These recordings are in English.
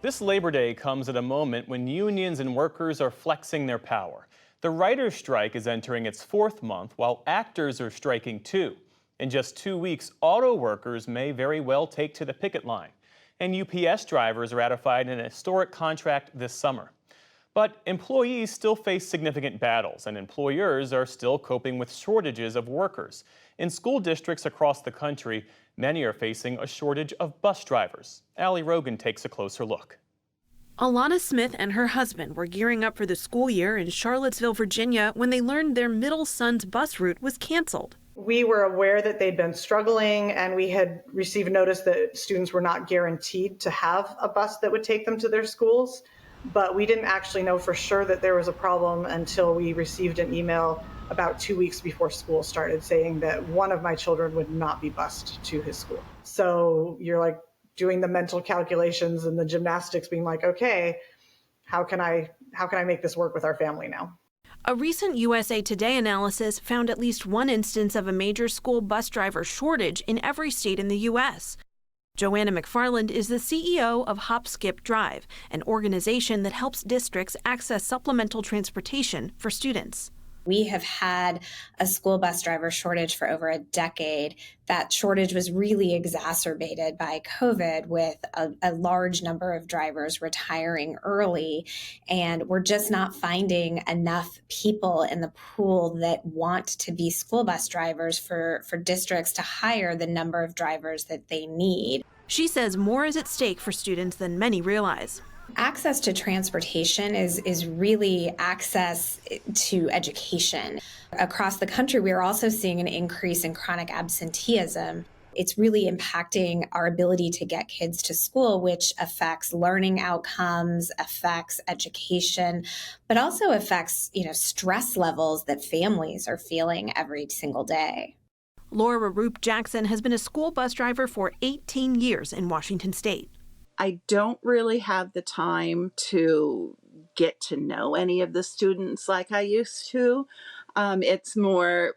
This Labor Day comes at a moment when unions and workers are flexing their power. The writers' strike is entering its fourth month, while actors are striking too. In just 2 weeks, auto workers may very well take to the picket line. And UPS drivers ratified an historic contract this summer. But employees still face significant battles, and employers are still coping with shortages of workers. In school districts across the country, many are facing a shortage of bus drivers. Allie Rogan takes a closer look. Alana Smith and her husband were gearing up for the school year in Charlottesville, Virginia, when they learned their middle son's bus route was canceled. We were aware that they'd been struggling, and we had received notice that students were not guaranteed to have a bus that would take them to their schools. But we didn't actually know for sure that there was a problem until we received an email about 2 weeks before school started saying that one of my children would not be bused to his school. So you're like doing the mental calculations and the gymnastics, being like, okay, how can I make this work with our family now? A recent USA Today analysis found at least one instance of a major school bus driver shortage in every state in the U.S. Joanna McFarland is the CEO of Hop Skip Drive, an organization that helps districts access supplemental transportation for students. We have had a school bus driver shortage for over a decade. That shortage was really exacerbated by COVID with a large number of drivers retiring early. And we're just not finding enough people in the pool that want to be school bus drivers for districts to hire the number of drivers that they need. She says more is at stake for students than many realize. Access to transportation is really access to education. Across the country, we are also seeing an increase in chronic absenteeism. It's really impacting our ability to get kids to school, which affects learning outcomes, affects education, but also affects, stress levels that families are feeling every single day. Laura Roop Jackson has been a school bus driver for 18 years in Washington State. I don't really have the time to get to know any of the students like I used to. It's more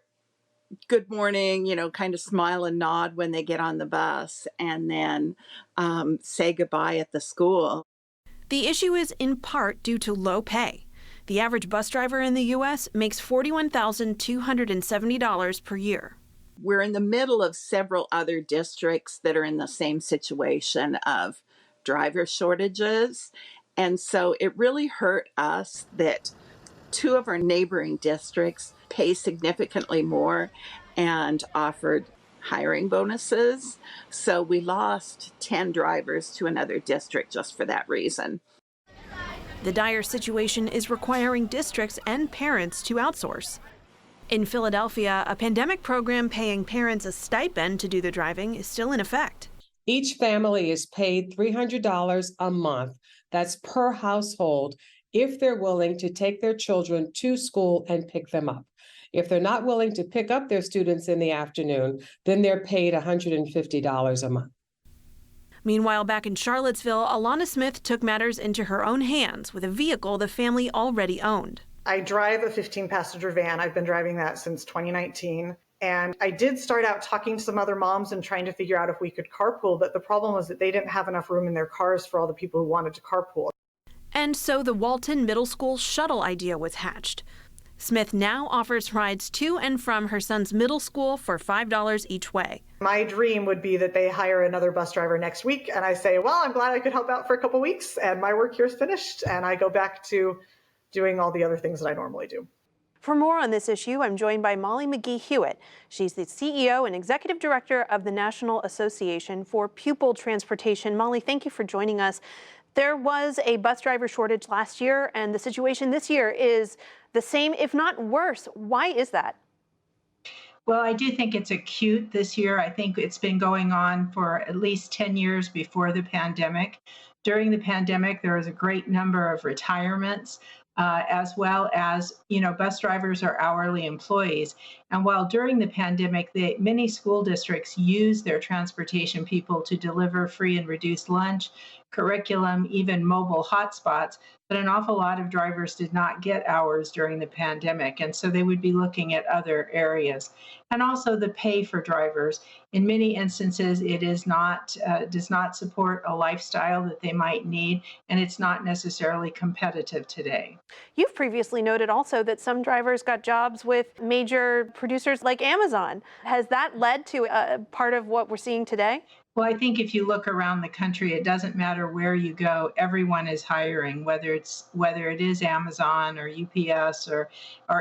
good morning, kind of smile and nod when they get on the bus, and then say goodbye at the school. The issue is in part due to low pay. The average bus driver in the U.S. makes $41,270 per year. We're in the middle of several other districts that are in the same situation of driver shortages. And so it really hurt us that two of our neighboring districts pay significantly more and offered hiring bonuses. So we lost 10 drivers to another district just for that reason. The dire situation is requiring districts and parents to outsource. In Philadelphia, a pandemic program paying parents a stipend to do the driving is still in effect. Each family is paid $300 a month. That's per household if they're willing to take their children to school and pick them up. If they're not willing to pick up their students in the afternoon, then they're paid $150 a month. Meanwhile, back in Charlottesville, Alana Smith took matters into her own hands with a vehicle the family already owned. I drive a 15-passenger van. I've been driving that since 2019. And I did start out talking to some other moms and trying to figure out if we could carpool, but the problem was that they didn't have enough room in their cars for all the people who wanted to carpool. And so the Walton Middle School shuttle idea was hatched. Smith now offers rides to and from her son's middle school for $5 each way. My dream would be that they hire another bus driver next week, and I say, well, I'm glad I could help out for a couple weeks, and my work here is finished, and I go back to doing all the other things that I normally do. For more on this issue, I'm joined by Molly McGee Hewitt. She's the CEO and Executive Director of the National Association for Pupil Transportation. Molly, thank you for joining us. There was a bus driver shortage last year, and the situation this year is the same, if not worse. Why is that? Well, I do think it's acute this year. I think it's been going on for at least 10 years before the pandemic. During the pandemic, there was a great number of retirements. As well as, bus drivers are hourly employees. And while during the pandemic, many school districts used their transportation people to deliver free and reduced lunch, curriculum, even mobile hotspots, but an awful lot of drivers did not get hours during the pandemic. And so they would be looking at other areas. And also the pay for drivers. In many instances, it is not, does not support a lifestyle that they might need, and it's not necessarily competitive today. You've previously noted also that some drivers got jobs with major producers like Amazon. Has that led to part of what we're seeing today? Well, I think if you look around the country, it doesn't matter where you go, everyone is hiring, whether it is Amazon or UPS or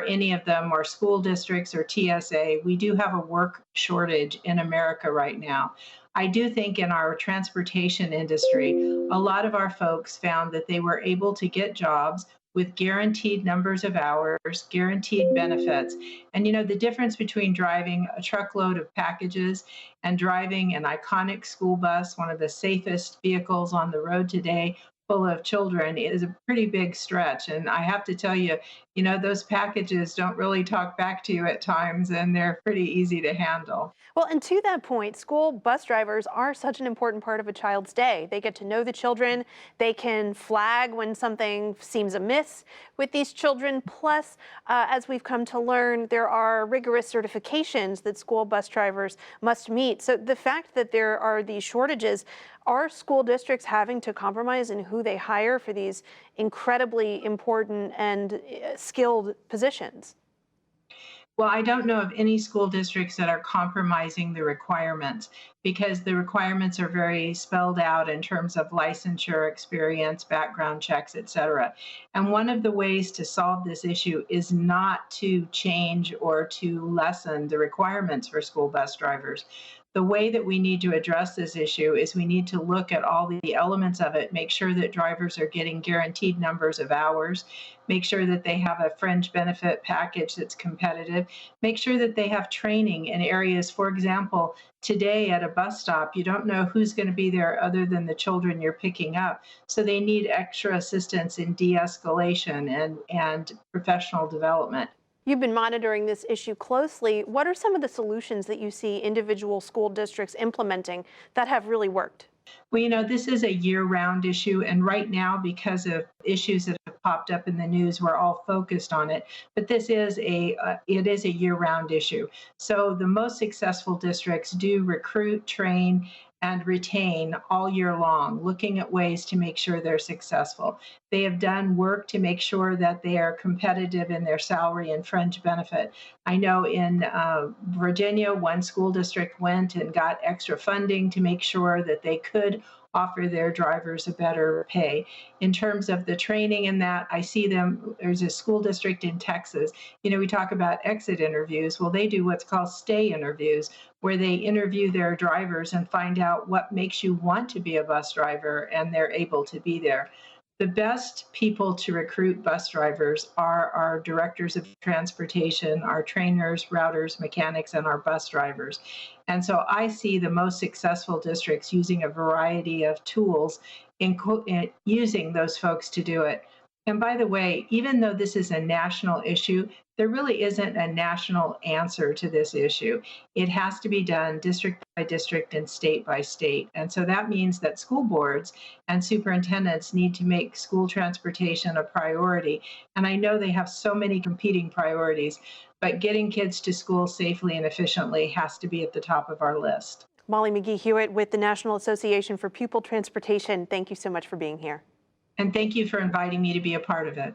any of them, or school districts or TSA. We do have a work shortage in America right now. I do think in our transportation industry, a lot of our folks found that they were able to get jobs with guaranteed numbers of hours, guaranteed benefits. And you know, the difference between driving a truckload of packages and driving an iconic school bus, one of the safest vehicles on the road today, full of children, is a pretty big stretch. And I have to tell you, you know, those packages don't really talk back to you at times, and they're pretty easy to handle. Well, and to that point, school bus drivers are such an important part of a child's day. They get to know the children. They can flag when something seems amiss with these children. Plus, as we've come to learn, there are rigorous certifications that school bus drivers must meet. So the fact that there are these shortages, are school districts having to compromise in who they hire for these incredibly important and skilled positions? Well, I don't know of any school districts that are compromising the requirements, because the requirements are very spelled out in terms of licensure, experience, background checks, et cetera. And one of the ways to solve this issue is not to change or to lessen the requirements for school bus drivers. The way that we need to address this issue is we need to look at all the elements of it, make sure that drivers are getting guaranteed numbers of hours, make sure that they have a fringe benefit package that's competitive, make sure that they have training in areas. For example, today at a bus stop, you don't know who's going to be there other than the children you're picking up. So they need extra assistance in de-escalation and professional development. You've been monitoring this issue closely. What are some of the solutions that you see individual school districts implementing that have really worked? Well, you know, this is a year-round issue, and right now, because of issues that have popped up in the news, we're all focused on it. But this is it is a year-round issue. So the most successful districts do recruit, train, and retain all year long, looking at ways to make sure they're successful. They have done work to make sure that they are competitive in their salary and fringe benefit. I know in Virginia, one school district went and got extra funding to make sure that they could offer their drivers a better pay. In terms of the training in that, I see them, there's a school district in Texas, you know, we talk about exit interviews. Well, they do what's called stay interviews, where they interview their drivers and find out what makes you want to be a bus driver, and they're able to be there. The best people to recruit bus drivers are our directors of transportation, our trainers, routers, mechanics, and our bus drivers. And so I see the most successful districts using a variety of tools in using those folks to do it. And by the way, even though this is a national issue, there really isn't a national answer to this issue. It has to be done district by district and state by state. And so that means that school boards and superintendents need to make school transportation a priority. And I know they have so many competing priorities, but getting kids to school safely and efficiently has to be at the top of our list. Molly McGee Hewitt with the National Association for Pupil Transportation, thank you so much for being here. And thank you for inviting me to be a part of it.